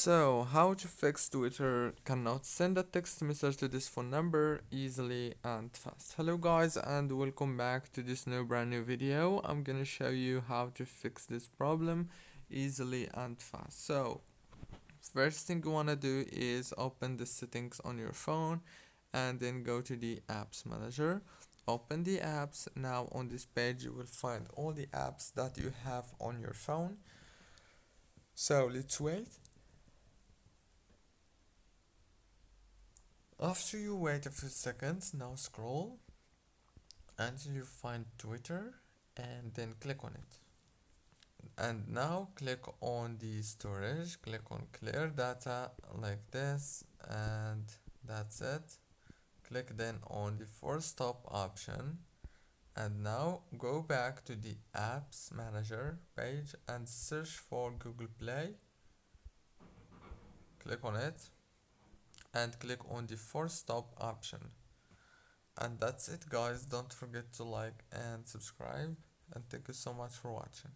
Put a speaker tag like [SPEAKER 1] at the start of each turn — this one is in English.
[SPEAKER 1] So, how to fix Twitter cannot send a text message to this phone number easily and fast. Hello guys and welcome back to this brand new video. I'm gonna show you how to fix this problem easily and fast. So, first thing you wanna do is open the settings on your phone and then go to the apps manager. Open the apps. Now on this page you will find all the apps that you have on your phone. So let's wait. After you wait a few seconds, now scroll until you find Twitter and then click on it. And now click on the storage, click on clear data like this, and that's it. Click then on the force stop option, and now go back to the apps manager page and search for Google Play. Click on it and click on the force stop option. And that's it guys, don't forget to like and subscribe, and thank you so much for watching.